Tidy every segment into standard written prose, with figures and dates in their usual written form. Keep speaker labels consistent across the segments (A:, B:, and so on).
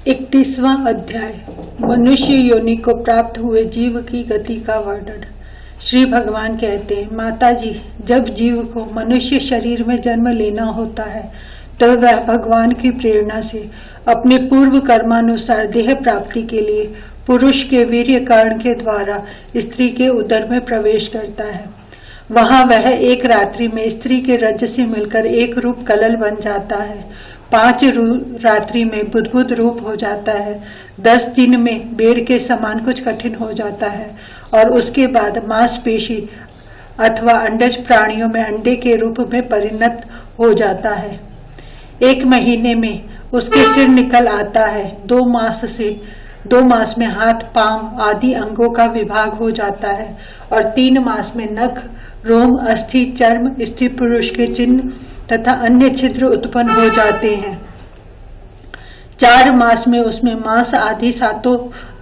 A: 31वां अध्याय मनुष्य योनि को प्राप्त हुए जीव की गति का वर्णन। श्री भगवान कहते हैं, माता जी, जब जीव को मनुष्य शरीर में जन्म लेना होता है तो वह भगवान की प्रेरणा से अपने पूर्व कर्मानुसार देह प्राप्ति के लिए पुरुष के वीर्य कारण के द्वारा स्त्री के उदर में प्रवेश करता है। वहां वह एक रात्रि में स्त्री के रज से मिलकर एक रूप कलल बन जाता है, 5 रात्रि में बुद्बुद रूप हो जाता है, 10 दिन में बेड़ के समान कुछ कठिन हो जाता है और उसके बाद मांसपेशी अथवा अंडज प्राणियों में अंडे के रूप में परिणत हो जाता है। 1 महीने में उसके सिर निकल आता है। 2 मास में हाथ, पांव आदि अंगों का विभाग हो जाता है और 3 मास में नख, रोम, अस्थि, चर्म, स्त्री पुरुष के चिन्ह तथा अन्य छिद्र उत्पन्न हो जाते हैं। 4 मास में उसमें मांस आदि 7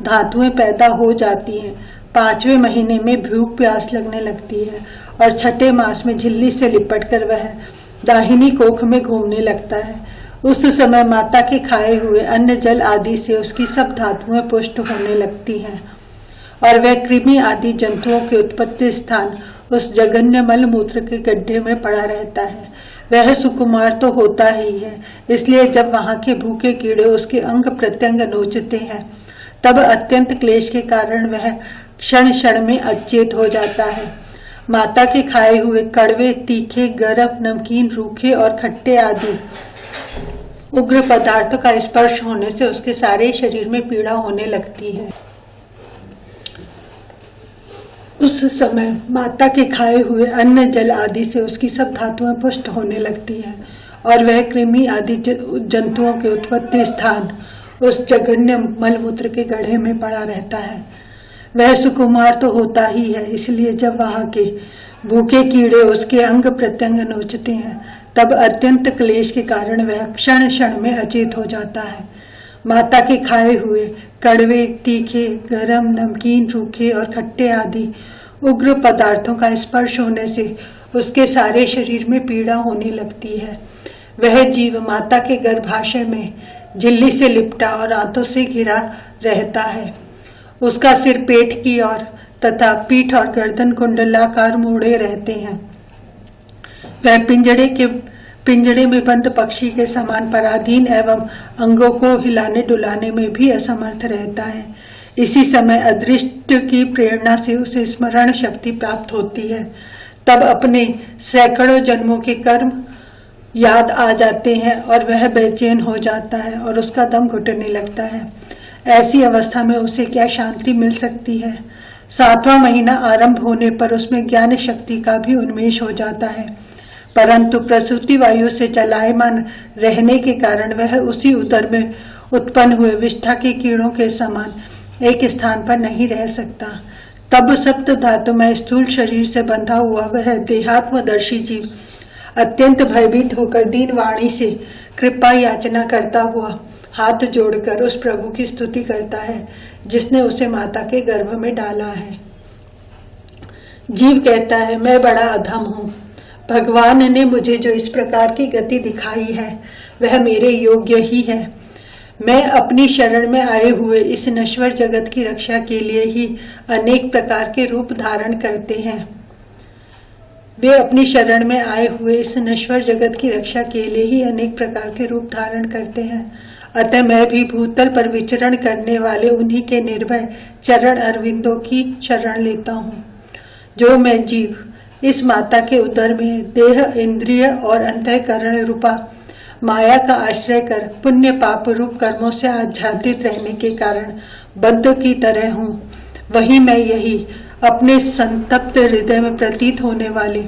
A: धातुएं पैदा हो जाती हैं। 5वें महीने में भूख प्यास लगने लगती है और 6ठे मास में झिल्ली से लिपटकर वह दाहिनी कोख में घूमने लगता है। उस समय माता के खाए हुए अन्न जल आदि से उसकी सब धातुएं पुष्ट होने लगती हैं और वह कृमि आदि जंतुओं के उत्पत्ति स्थान उस जघन्य मल मूत्र के गड्ढे में पड़ा रहता है। वह सुकुमार तो होता ही है, इसलिए जब वहां के भूखे कीड़े उसके अंग प्रत्यंग नोचते हैं तब अत्यंत क्लेश के कारण वह क्षण क्षण में अचेत हो जाता है। माता के खाए हुए कड़वे, तीखे, गरम, नमकीन, रूखे और खट्टे आदि उग्र पदार्थों का स्पर्श होने से उसके सारे शरीर में पीड़ा होने लगती है। उस समय माता के खाए हुए अन्न जल आदि से उसकी सब धातुएं पुष्ट होने लगती हैं और वह कृमि आदि जंतुओं के उत्पत्ति स्थान उस जघन्य मलमूत्र के गड्ढे में पड़ा रहता है। वह सुकुमार तो होता ही है, इसलिए जब वहां के भूखे कीड़े उसके अंग प्रत्यंग नोचते हैं तब अत्यंत क्लेश के कारण वह क्षण क्षण में अचेत हो जाता है। माता के खाए हुए कड़वे, तीखे, गरम, नमकीन, रूखे और खट्टे आदि उग्र पदार्थों का स्पर्श होने से उसके सारे शरीर में पीड़ा होने लगती है। वह जीव माता के गर्भाशय में झिल्ली से लिपटा और आंतों से घिरा रहता है। उसका सिर पेट की ओर तथा पीठ और गर्दन कुंडलाकार मुड़े रहते हैं। वह पिंजड़े में बंद पक्षी के समान पराधीन एवं अंगों को हिलाने डुलाने में भी असमर्थ रहता है। इसी समय अदृष्ट की प्रेरणा से उसे स्मरण शक्ति प्राप्त होती है। तब अपने सैकड़ों जन्मों के कर्म याद आ जाते हैं और वह बेचैन हो जाता है और उसका दम घुटने लगता है। ऐसी अवस्था में उसे क्या शांति मिल सकती है। 7वां महीना आरंभ होने पर उसमें ज्ञान शक्ति का भी उन्मेष हो जाता है, परंतु प्रसूति वायु से चलायमान रहने के कारण वह उसी उदर में उत्पन्न हुए विष्ठा के कीड़ों के समान एक स्थान पर नहीं रह सकता। तब सप्त धातु में स्थूल शरीर से बंधा हुआ वह देहात्मदर्शी जीव अत्यंत भयभीत होकर दीन वाणी से कृपा याचना करता हुआ हाथ जोड़कर उस प्रभु की स्तुति करता है जिसने उसे माता के गर्भ में डाला है। जीव कहता है, मैं बड़ा अधम हूँ। भगवान ने मुझे जो इस प्रकार की गति दिखाई है वह मेरे योग्य ही है। मैं अपनी शरण में आए हुए इस नश्वर जगत की रक्षा के लिए ही अनेक प्रकार के रूप धारण करते हैं। वे अपनी शरण में आए हुए इस नश्वर जगत की रक्षा के लिए ही अनेक प्रकार के रूप धारण करते हैं। अतः मैं भी भूतल पर विचरण करने वाले उन्हीं के निर्भय चरण अरविंदों की शरण लेता हूँ। जो मैं जीव इस माता के उदर में देह, इंद्रिय और अंतःकरण रूपा माया का आश्रय कर पुण्य पाप रूप कर्मों से आच्छादित रहने के कारण बद्ध की तरह हूँ, वही मैं यही अपने संतप्त हृदय में प्रतीत होने वाले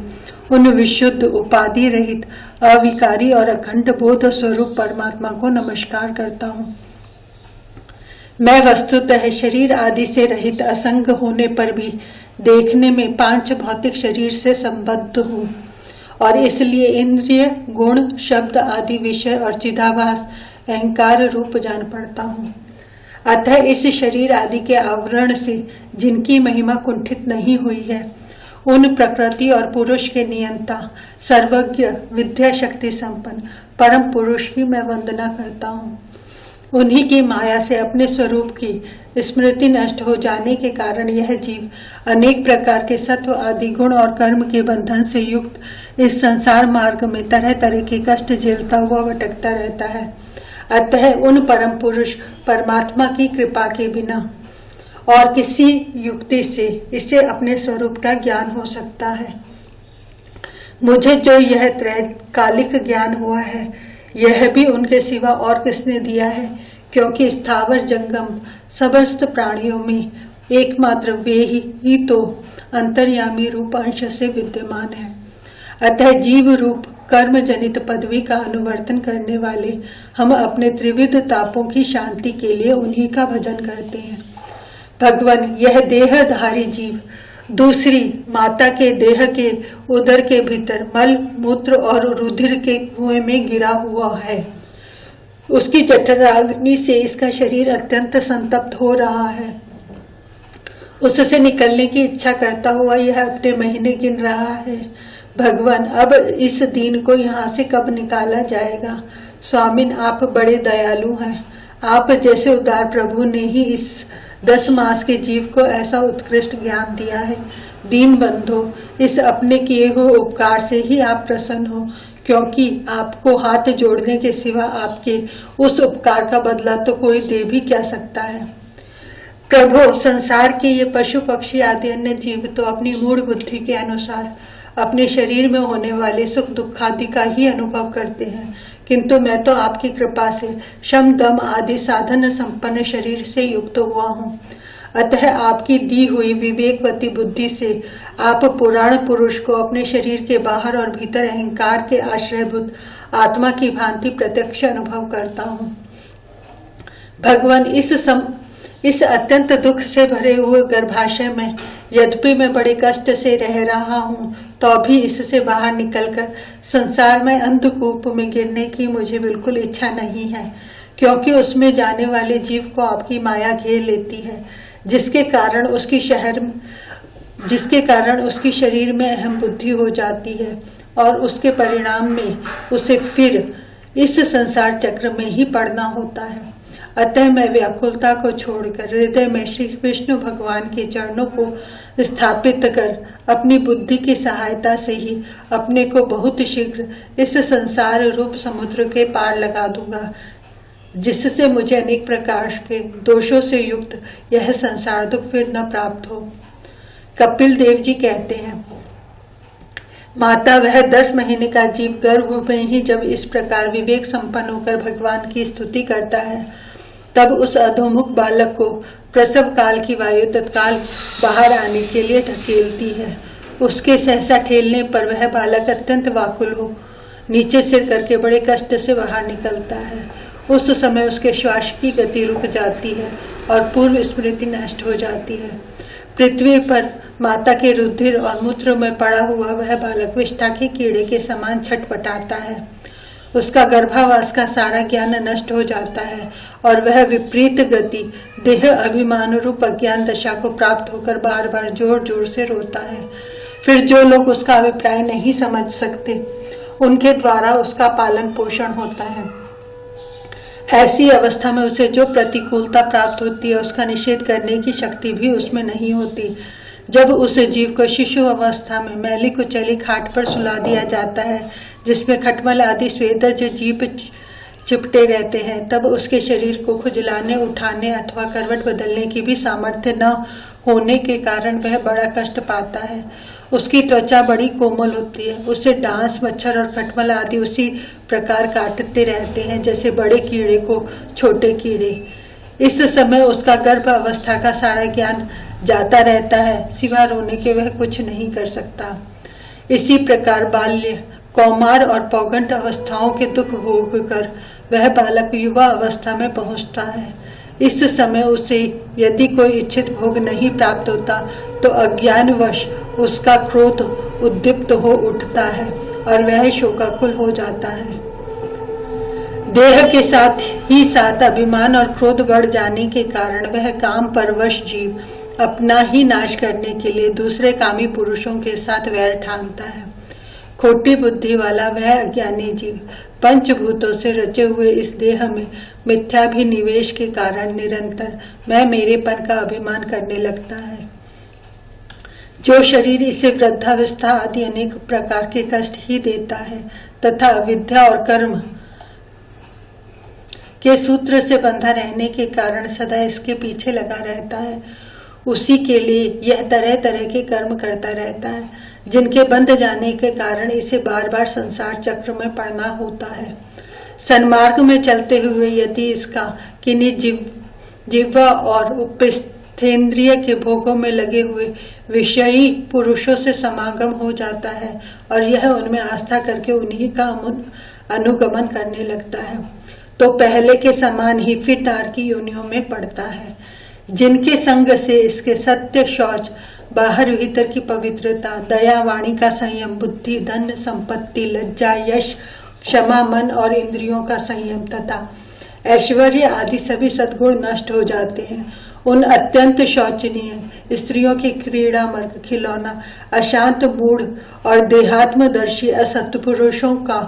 A: उन विशुद्ध, उपाधि रहित, अविकारी और अखंड बोध स्वरूप परमात्मा को नमस्कार करता हूँ। मैं वस्तुतः शरीर आदि से रहित असंग होने पर भी देखने में 5 भौतिक शरीर से संबद्ध हूँ और इसलिए इंद्रिय, गुण, शब्द आदि विषय और चिदाभास अहंकार रूप जान पड़ता हूँ। अतः इस शरीर आदि के आवरण से जिनकी महिमा कुंठित नहीं हुई है, उन प्रकृति और पुरुष के नियंता, सर्वज्ञ, विद्या शक्ति संपन्न परम पुरुष की मैं वंदना करता हूँ। उन्हीं की माया से अपने स्वरूप की स्मृति नष्ट हो जाने के कारण यह जीव अनेक प्रकार के सत्व आदि गुण और कर्म के बंधन से युक्त इस संसार मार्ग में तरह तरह के कष्ट झेलता हुआ भटकता रहता है। अतः उन परम पुरुष परमात्मा की कृपा के बिना और किसी युक्ति से इसे अपने स्वरूप का ज्ञान हो सकता है। मुझे जो यह त्रैकालिक ज्ञान हुआ है, यह भी उनके सिवा और किसने दिया है, क्योंकि स्थावर जंगम समस्त प्राणियों में एकमात्र वे ही तो अंतर्यामी रूप अंश से विद्यमान है। अतः जीव रूप कर्म जनित पदवी का अनुवर्तन करने वाले हम अपने त्रिविध तापों की शांति के लिए उन्हीं का भजन करते हैं। भगवान, यह देहधारी जीव दूसरी माता के देह के उदर के भीतर मल मूत्र और रुधिर के कुएं में गिरा हुआ है। उसकी जठराग्नि से इसका शरीर अत्यंत संतप्त हो रहा है। उससे निकलने की इच्छा करता हुआ यह अपने महीने गिन रहा है। भगवान, अब इस दीन को यहाँ से कब निकाला जाएगा? स्वामिन, आप बड़े दयालु हैं। आप जैसे उदार प्रभु ने ही इस 10 मास के जीव को ऐसा उत्कृष्ट ज्ञान दिया है। दीन बंधो, इस अपने किए हुए उपकार से ही आप प्रसन्न हो, क्योंकि आपको हाथ जोड़ने के सिवा आपके उस उपकार का बदला तो कोई दे भी क्या सकता है। प्रभु, संसार के ये पशु पक्षी आदि अन्य जीव तो अपनी मूढ़ बुद्धि के अनुसार अपने शरीर में होने वाले सुख दुख आदि का ही अनुभव करते हैं, किंतु मैं तो आपकी कृपा से शम दम आदि साधन संपन्न शरीर से युक्त हुआ हूँ। अतः आपकी दी हुई विवेकवती बुद्धि से आप पुराण पुरुष को अपने शरीर के बाहर और भीतर अहंकार के आश्रयभूत आत्मा की भांति प्रत्यक्ष अनुभव करता हूँ। भगवान, इस अत्यंत दुख से भरे हुए गर्भाशय में यद्यपि मैं बड़े कष्ट से रह रहा हूँ, तो भी इससे बाहर निकलकर संसार में अंधकूप में गिरने की मुझे बिल्कुल इच्छा नहीं है, क्योंकि उसमें जाने वाले जीव को आपकी माया घेर लेती है, जिसके कारण उसकी शरीर में अहम बुद्धि हो जाती है और उसके परिणाम में उसे फिर इस संसार चक्र में ही पड़ना होता है। अतः मैं व्याकुलता को छोड़कर हृदय में श्री विष्णु भगवान के चरणों को स्थापित कर अपनी बुद्धि की सहायता से ही अपने को बहुत शीघ्र इस संसार रूप समुद्र के पार लगा दूंगा, जिससे मुझे अनेक प्रकार के दोषों से युक्त यह संसार दुख फिर न प्राप्त हो। कपिल देव जी कहते हैं, माता, वह 10 महीने का जीव गर्भ में ही जब इस प्रकार विवेक संपन्न होकर भगवान की स्तुति करता है, तब उस अधोमुख बालक को प्रसव काल की वायु तत्काल बाहर आने के लिए ढकेलती है। उसके सहसा ठेलने पर वह बालक अत्यंत व्याकुल हो नीचे सिर करके बड़े कष्ट से बाहर निकलता है। उस समय उसके श्वास की गति रुक जाती है और पूर्व स्मृति नष्ट हो जाती है। पृथ्वी पर माता के रुधिर और मूत्र में पड़ा हुआ वह बालक विष्ठा के कीड़े के समान छटपटाता है। उसका गर्भावास का सारा ज्ञान नष्ट हो जाता है और वह विपरीत गति देह अभिमान रूप अज्ञान दशा को प्राप्त होकर बार बार जोर जोर से रोता है। फिर जो लोग उसका अभिप्राय नहीं समझ सकते, उनके द्वारा उसका पालन पोषण होता है। ऐसी अवस्था में उसे जो प्रतिकूलता प्राप्त होती है, उसका निषेध करने की शक्ति भी उसमें नहीं होती। जब उस जीव को शिशु अवस्था में मैली कुचली खाट पर सुला दिया जाता है, जिसमें खटमल आदि स्वेदज जीव चिपटे रहते हैं, तब उसके शरीर को खुजलाने, उठाने अथवा करवट बदलने की भी सामर्थ्य न होने के कारण वह बड़ा कष्ट पाता है। उसकी त्वचा बड़ी कोमल होती है। उसे डांस, मच्छर और खटमल आदि उसी प्रकार काटते रहते हैं जैसे बड़े कीड़े को छोटे कीड़े। इस समय उसका गर्भ अवस्था का सारा ज्ञान जाता रहता है, सिवा रोने के वह कुछ नहीं कर सकता। इसी प्रकार बाल्य, कौमार और पौगंड अवस्थाओं के दुख भोग कर वह बालक युवा अवस्था में पहुंचता है। इस समय उसे यदि कोई इच्छित भोग नहीं प्राप्त होता, तो अज्ञानवश उसका क्रोध उद्दीप्त हो उठता है और वह शोकाकुल हो जाता है। देह के साथ ही साथ अभिमान और क्रोध बढ़ जाने के कारण वह काम परवश जीव अपना ही नाश करने के लिए दूसरे कामी पुरुषों के साथ वैर ठानता है। खोटी बुद्धि वाला वह अज्ञानी जीव पंचभूतों से रचे हुए इस देह में मिथ्याभिनिवेश के कारण निरंतर मैं मेरेपन का अभिमान करने लगता है। जो शरीर इसे वृद्धावस्था आदि अनेक प्रकार के कष्ट ही देता है तथा विद्या और कर्म के सूत्र से बंधा रहने के कारण सदा इसके पीछे लगा रहता है, उसी के लिए यह तरह तरह के कर्म करता रहता है, जिनके बंध जाने के कारण इसे बार बार संसार चक्र में पड़ना होता है। सन्मार्ग में चलते हुए यदि इसका किन्हीं जिह्वा और उपस्थेंद्रिय के भोगों में लगे हुए विषयी पुरुषों से समागम हो जाता है और यह उनमें आस्था करके उन्हीं का अनुगमन करने लगता है, तो पहले के समान ही फिर नारकी योनियों में पड़ता है, जिनके संग से इसके सत्य, शौच, बाहर भीतर की पवित्रता, दया, वाणी का संयम, बुद्धि, धन, संपत्ति, लज्जा, यश, क्षमा, मन और इंद्रियों का संयम तथा ऐश्वर्य आदि सभी सद्गुण नष्ट हो जाते हैं। उन अत्यंत शोचनीय स्त्रियों की क्रीड़ा मर्ग, खिलौना, अशांत, मूढ़ और देहात्मदर्शी असत्य पुरुषों का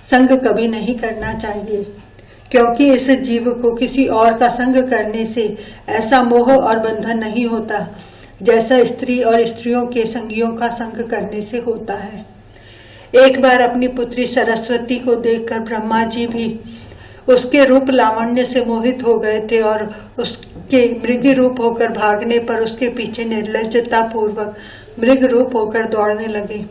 A: संग कभी नहीं करना चाहिए, क्योंकि इस जीव को किसी और का संग करने से ऐसा मोह और बंधन नहीं होता जैसा स्त्री और स्त्रियों के संगियों का संग करने से होता है। एक बार अपनी पुत्री सरस्वती को देखकर ब्रह्मा जी भी उसके रूप लावण्य से मोहित हो गए थे और उसके मृग रूप होकर भागने पर उसके पीछे निर्लज्जता पूर्वक मृग रूप होकर दौड़ने लगे।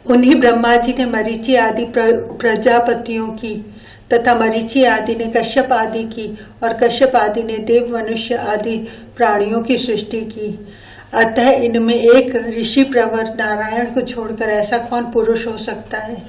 A: उन्हीं ब्रह्मा जी ने मरीचि आदि प्रजापतियों की तथा मरीचि आदि ने कश्यप आदि की और कश्यप आदि ने देव, मनुष्य आदि प्राणियों की सृष्टि की। अतः इनमें एक ऋषि प्रवर नारायण को छोड़कर ऐसा कौन पुरुष हो सकता है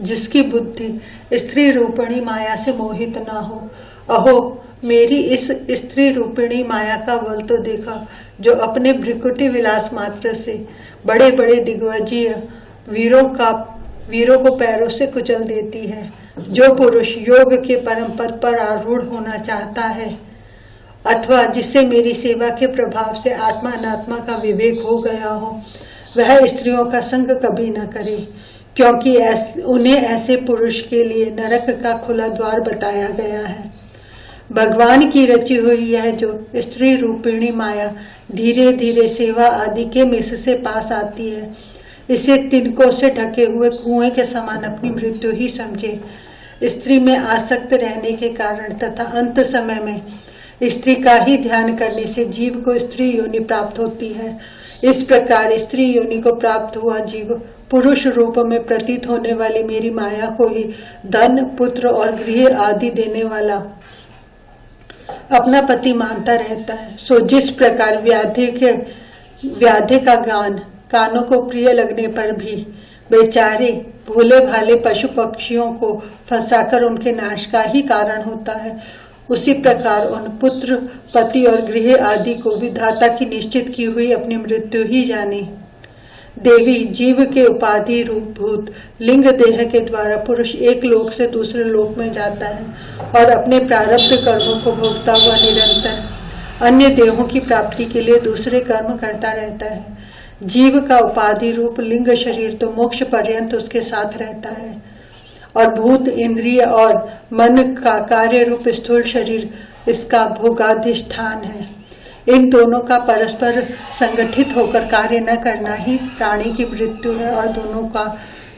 A: जिसकी बुद्धि स्त्री रूपिणी माया से मोहित न हो। अहो, मेरी इस स्त्री रूपिणी माया का बल तो देखा, जो अपने भ्रिकुटी विलास मात्र से बड़े बड़े दिग्विजय वीरों को पैरों से कुचल देती है। जो पुरुष योग के परम पद पर आरूढ़ होना चाहता है अथवा जिससे मेरी सेवा के प्रभाव से आत्मा अनात्मा का विवेक हो गया हो, वह स्त्रियों का संग कभी न करे, क्योंकि उन्हें ऐसे पुरुष के लिए नरक का खुला द्वार बताया गया है। भगवान की रची हुई यह जो स्त्री रूपिणी माया धीरे धीरे सेवा आदि के मिस से पास आती है, इसे तिनकों से ढके हुए कुएं के समान अपनी मृत्यु ही समझे। स्त्री में आसक्त रहने के कारण तथा अंत समय में स्त्री का ही ध्यान करने से जीव को स्त्री योनि प्राप्त होती है। इस प्रकार स्त्री योनि को प्राप्त हुआ जीव पुरुष रूप में प्रतीत होने वाली मेरी माया को ही धन, पुत्र और गृह आदि देने वाला अपना पति मानता रहता है। सो जिस प्रकार व्याधि का गान कानों को प्रिय लगने पर भी बेचारे भोले भाले पशु पक्षियों को फंसाकर उनके नाश का ही कारण होता है, उसी प्रकार उन पुत्र, पति और गृह आदि को विधाता की निश्चित की हुई अपनी मृत्यु ही जाने। देवी, जीव के उपाधि रूपभूत लिंग देह के द्वारा पुरुष एक लोक से दूसरे लोक में जाता है और अपने प्रारब्ध कर्मों को भोगता हुआ निरंतर अन्य देहों की प्राप्ति के लिए दूसरे कर्म करता रहता है। जीव का उपाधि रूप लिंग शरीर तो मोक्ष पर्यंत उसके साथ रहता है और भूत, इंद्रिय और मन का कार्य रूप स्थूल शरीर इसका भोगाधिष्ठान है। इन दोनों का परस्पर संगठित होकर कार्य न करना ही प्राणी की मृत्यु है और दोनों का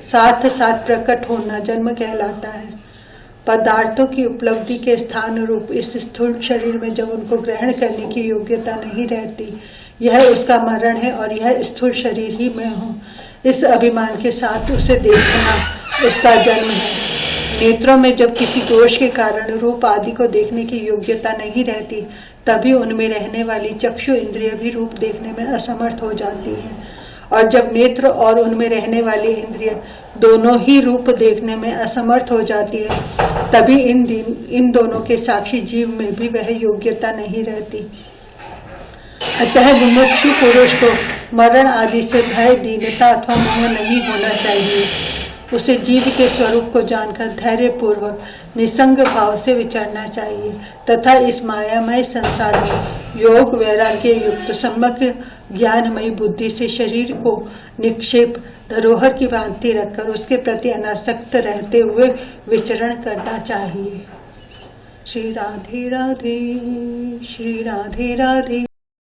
A: साथ साथ प्रकट होना जन्म कहलाता है। पदार्थों की उपलब्धि के स्थान रूप इस स्थूल शरीर में जब उनको ग्रहण करने की योग्यता नहीं रहती, यह उसका मरण है और यह स्थूल शरीर ही मैं हूँ, इस अभिमान के साथ उसे देखना उसका जन्म है। नेत्रों में जब किसी दोष के कारण रूप आदि को देखने की योग्यता नहीं रहती, तभी उनमें रहने वाली चक्षु इंद्रिय भी रूप देखने में असमर्थ हो जाती है, और जब नेत्र और उनमें रहने वाली इंद्रिय दोनों ही रूप देखने में असमर्थ हो जाती है, तभी इन दोनों के साक्षी जीव में भी वह योग्यता नहीं रहती। अतः मुमुक्षु पुरुष को मरण आदि से भय, दीनता अथवा मोह नहीं होना चाहिए। उसे जीव के स्वरूप को जानकर धैर्य पूर्वक निसंग भाव से विचरना चाहिए तथा इस मायामय संसार में योग वैराग्य युक्त सम्यक ज्ञानमयी बुद्धि से शरीर को निक्षेप धरोहर की भांति रखकर उसके प्रति अनासक्त रहते हुए विचरण करना चाहिए। श्री राधे राधे, श्री राधे राधे।